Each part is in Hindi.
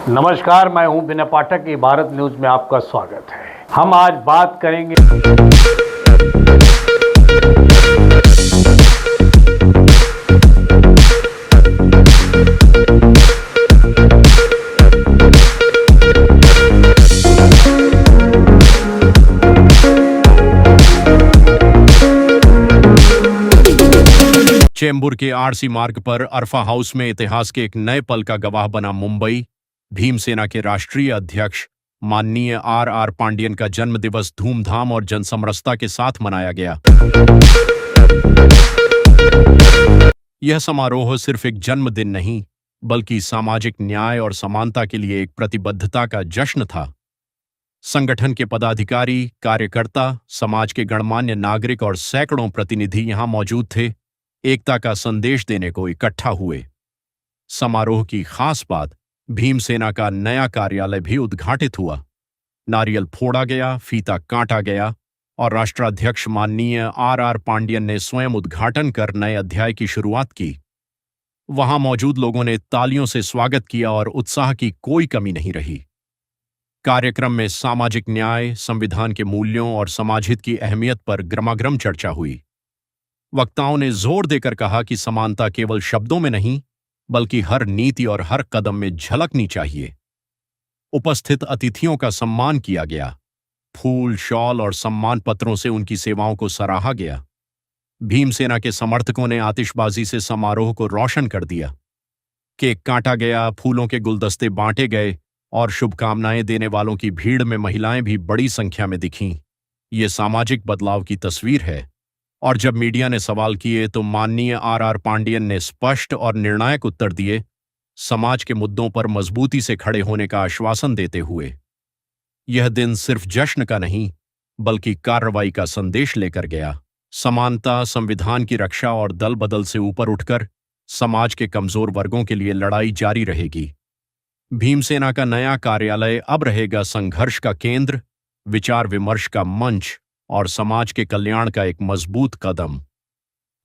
नमस्कार, मैं हूं विनय पाठक। ये भारत न्यूज में आपका स्वागत है। हम आज बात करेंगे चेंबूर के आरसी मार्ग पर अरफा हाउस में इतिहास के एक नए पल का गवाह बना मुंबई। भीमसेना के राष्ट्रीय अध्यक्ष माननीय आर पांडियन का जन्मदिवस धूमधाम और जनसमरसता के साथ मनाया गया। यह समारोह सिर्फ एक जन्मदिन नहीं, बल्कि सामाजिक न्याय और समानता के लिए एक प्रतिबद्धता का जश्न था। संगठन के पदाधिकारी, कार्यकर्ता, समाज के गणमान्य नागरिक और सैकड़ों प्रतिनिधि यहां मौजूद थे, एकता का संदेश देने को इकट्ठा हुए। समारोह की खास बात, भीमसेना का नया कार्यालय भी उद्घाटित हुआ। नारियल फोड़ा गया, फीता काटा गया और राष्ट्राध्यक्ष माननीय आर पांडियन ने स्वयं उद्घाटन कर नए अध्याय की शुरुआत की। वहां मौजूद लोगों ने तालियों से स्वागत किया और उत्साह की कोई कमी नहीं रही। कार्यक्रम में सामाजिक न्याय, संविधान के मूल्यों और समाजहित की अहमियत पर गरमागरम चर्चा हुई। वक्ताओं ने जोर देकर कहा कि समानता केवल शब्दों में नहीं, बल्कि हर नीति और हर कदम में झलकनी चाहिए। उपस्थित अतिथियों का सम्मान किया गया। फूल, शॉल और सम्मान पत्रों से उनकी सेवाओं को सराहा गया। भीमसेना के समर्थकों ने आतिशबाजी से समारोह को रोशन कर दिया। केक काटा गया, फूलों के गुलदस्ते बांटे गए और शुभकामनाएं देने वालों की भीड़ में महिलाएं भी बड़ी संख्या में दिखीं। ये सामाजिक बदलाव की तस्वीर है। और जब मीडिया ने सवाल किए तो माननीय आर पांडियन ने स्पष्ट और निर्णायक उत्तर दिए, समाज के मुद्दों पर मजबूती से खड़े होने का आश्वासन देते हुए। यह दिन सिर्फ जश्न का नहीं, बल्कि कार्रवाई का संदेश लेकर गया। समानता, संविधान की रक्षा और दल बदल से ऊपर उठकर समाज के कमजोर वर्गों के लिए लड़ाई जारी रहेगी। भीमसेना का नया कार्यालय अब रहेगा संघर्ष का केंद्र, विचार विमर्श का मंच और समाज के कल्याण का एक मजबूत कदम।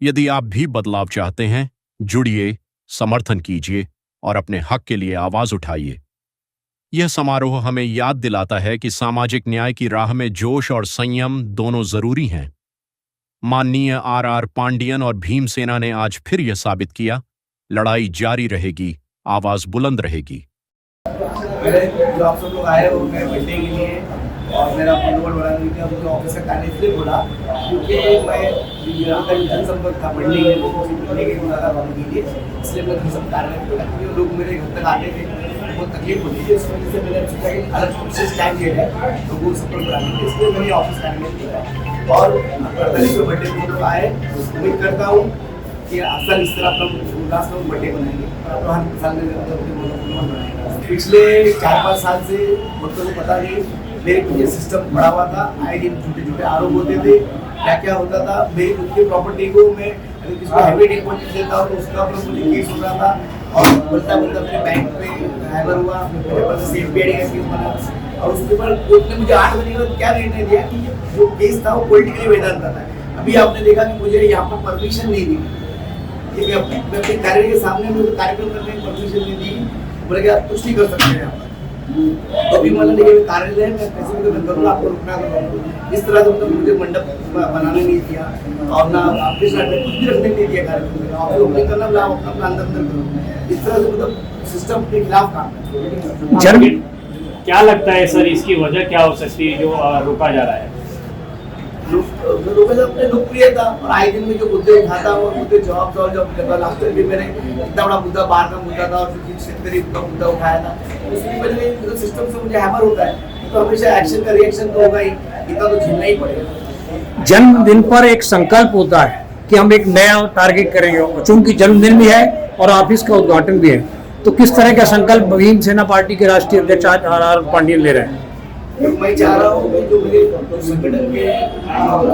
यदि आप भी बदलाव चाहते हैं, जुड़िए, समर्थन कीजिए और अपने हक के लिए आवाज उठाइए। यह समारोह हमें याद दिलाता है कि सामाजिक न्याय की राह में जोश और संयम दोनों जरूरी हैं। माननीय आर पांडियन और भीमसेना ने आज फिर यह साबित किया, लड़ाई जारी रहेगी, आवाज बुलंद रहेगी। जो आप सब लोग आए हो मैं मिलने के लिए और मेरा मनोबल बढ़ाने के लिए मुझे ऑफिस का कार्य इसलिए बोला क्योंकि मैं जनसंपर्क था, बढ़ने के लोगों से मिलने के लिए, इसलिए मैं सब कार्य क्योंकि लोग मेरे घर तक आते थे, बहुत तकलीफ होती थी। इस वजह से मैंने सोचा कि अलग विशेष टाइम दिया है लोगों को सपोर्ट कराने के लिए, इसलिए मैंने ऑफिस कार्य किया। और 48वें बर्थडे में लोग आए, उम्मीद करता हूँ कि असल इस तरह अपना उल्लास में बर्थडे बनाएंगे और हर साल में पिछले 4-5 साल से भक्तों को पता नहीं मेरे पीछे सिस्टम पड़ा हुआ था। आए दिन छोटे छोटे आरोप होते थे, क्या क्या होता था। मेरी खुद की प्रॉपर्टी को मैं अगर किसी को हैवी डिपॉजिट देता हूँ तो उसका ऊपर मुझे केस हो रहा था और बोलता मेरे बैंक पे हैवर हुआ, मेरे पास CFPID का केस बना और उसके ऊपर कोर्ट ने मुझे 8 महीने के बाद क्या निर्णय दिया कि जो केस था वो पॉलिटिकली वेदांत था। अभी आपने देखा कि मुझे यहाँ पर परमिशन नहीं दी, मैं अपने कार्य के सामने मुझे कार्यक्रम करने की परमिशन नहीं दी, बोले कि आप कुछ नहीं कर सकते हैं यहाँ पर। तो अभी मतलब ये कार्यालय है, मैं कैसे भी करूँगा, आपको रुकना करूँगा। इस तरह से मतलब मुझे मंडप बनाने नहीं दिया और ना आपके साथ में कुछ भी रखने नहीं दिया कार्यक्रम में। आप लोग नहीं करना, आप अपना अंदर करो। इस तरह से मतलब सिस्टम के खिलाफ काम है। क्या लगता है सर, इसकी वजह क्या हो सकती है जो रोका जा रहा है? लोगों से अपने लोकप्रियता और आए दिन में जो मुद्दे उठाता वो मुद्दे जवाब करता। लास्ट टाइम भी मैंने इतना बड़ा मुद्दा बाहर का मुद्दा था और शेतकरी का मुद्दा उठाया था, उसकी वजह से सिस्टम से मुझे हैमर होता है तो हमेशा एक्शन का रिएक्शन तो होगा ही, इतना तो झेलना ही पड़ेगा। जन्मदिन पर एक संकल्प होता है कि हम एक नया टारगेट करेंगे। चूंकि जन्मदिन भी है और ऑफिस का उद्घाटन भी है, तो किस तरह का संकल्प भीमसेना पार्टी के राष्ट्रीय अध्यक्ष आर पांडियन ले रहे हैं? मैं चाह रहा हूँ कि जो मेरे संगठन के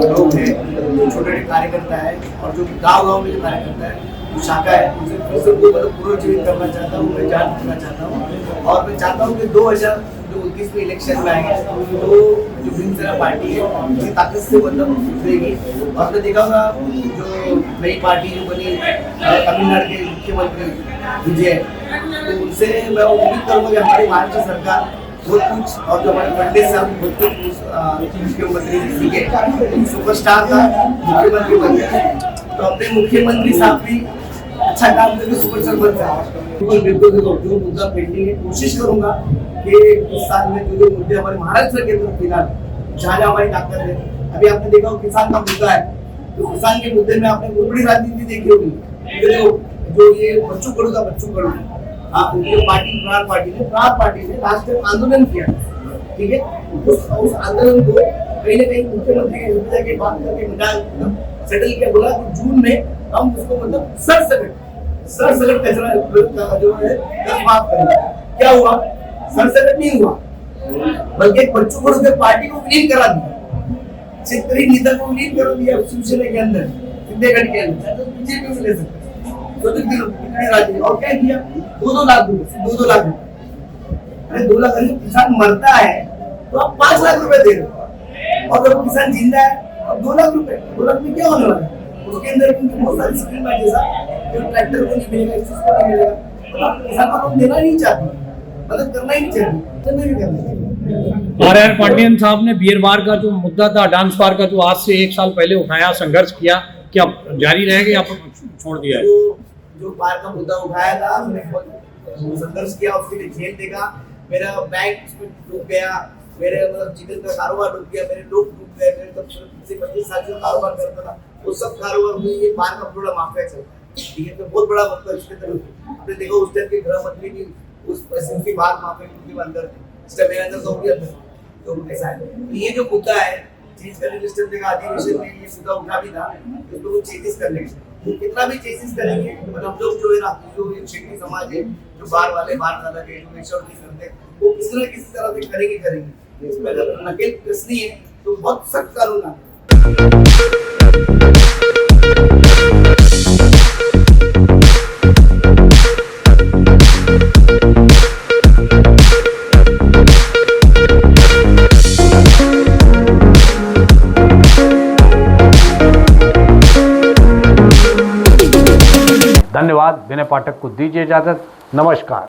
लोग हैं, जो छोटे छोटे कार्यकर्ता है और जो गाँव में जो कार्यकर्ता है, जो शाखा है, उनसे फिर से पुनर्जीवित करना चाहता हूँ, मैं जान करना चाहता हूँ। और मैं चाहता हूँ कि 2029 में इलेक्शन में आएंगे तो जो भीमसेना पार्टी है उसकी ताकत से मतलब उभरेगी। और आपने देखा होगा जो नई पार्टी जो बनी तमिलनाडु के मुख्यमंत्री विजय तो उनसे मैं उम्मीद करूँगा कि हमारी महाराष्ट्र सरकार बहुत कुछ, और जो हमारे फडणवीस साहब बहुत कुछ मुख्यमंत्री सीखे, सुपरस्टार था, मुख्यमंत्री बन गए, तो अपने मुख्यमंत्री साहब भी अच्छा काम करके सुपरस्टार बन जाए। बिल्कुल जो मुद्दा पेंडिंग है, कोशिश करूंगा कि इस साल में जो मुद्दे हमारे महाराष्ट्र के अंदर फिलहाल जहाँ जहाँ हमारी ताकत है, अभी आपने देखा हो किसान का मुद्दा है, तो किसान के मुद्दे में आपने बहुत बड़ी राजनीति देखी होगी। जो ये बच्चू कडू हाँ, उनकी प्रहार पार्टी ने लास्ट टाइम आंदोलन किया, ठीक है, उस आंदोलन को कहीं ना कहीं मुख्यमंत्री के बात करके मिटा सेटल किया, बोला कि जून में हम उसको मतलब सरसकट कचरा जो है माफ करेंगे। क्या हुआ? सरसकट नहीं हुआ, बल्कि बच्चों को उसके पार्टी को विलीन करा दिया, क्षेत्रीय नेता को विलीन कर दिया शिवसेना के अंदर, सिद्धेगढ़ के अंदर, तो बीजेपी में ले सकते और क्या किया? 2-2 लाख रुपए, 2-2 लाख रुपए। अरे 2 लाख किसान मरता है तो आप 5 लाख रुपए दे रहे हो, और जब किसान जिंदा है अब 2 लाख रुपए, 2 लाख में क्या होने वाला है? उसके अंदर बहुत सारी स्कीम है, जैसा जो ट्रैक्टर को नहीं मिलेगा, इस चीज को नहीं मिलेगा, तो किसान को लोन देना नहीं चाहते, मतलब करना ही नहीं चाहते, तो नहीं करना चाहिए। आर पांडियन साहब ने बियर बार का जो मुद्दा था, डांस बार का, जो आज से 1 साल पहले उठाया, संघर्ष किया, क्या जारी रहेगा या छोड़ दिया है? जो बार का मुद्दा उठाया था, मैंने बहुत संघर्ष किया, उसके लिए जेल देखा, मेरा बैंक उसमें डूब गया, मेरे मतलब चिकन का कारोबार डूब गया, मेरे लोग डूब गए, मेरे तब 25 साल से कारोबार करता था, वो सब कारोबार में ये बार का पूरा माफिया चलता है, ठीक है, तो बहुत बड़ा मतलब इसके तरफ आपने देखा उस टाइम के गृह मंत्री भी उस पैसे की बात माफिया के अंदर इस टाइम मेरे अंदर तो भी अंदर, तो ऐसा है ये जो मुद्दा है चीज का रजिस्टर देखा, अधिवेशन में ये मुद्दा उठा भी था, उसको कुछ चेंजेस कर लेंगे, कितना भी चेंजेस करेंगे, मतलब हम लोग जो है ना, जो क्षेत्रीय समाज है, जो बाहर वाले बाहर ज्यादा के एजुकेशन नहीं करते, वो किसी न किसी तरह से करेंगे। इसमें अगर नकेल कसनी है तो बहुत सख्त कानून आना। धन्यवाद। विनय पाठक को दीजिए इजाजत। नमस्कार।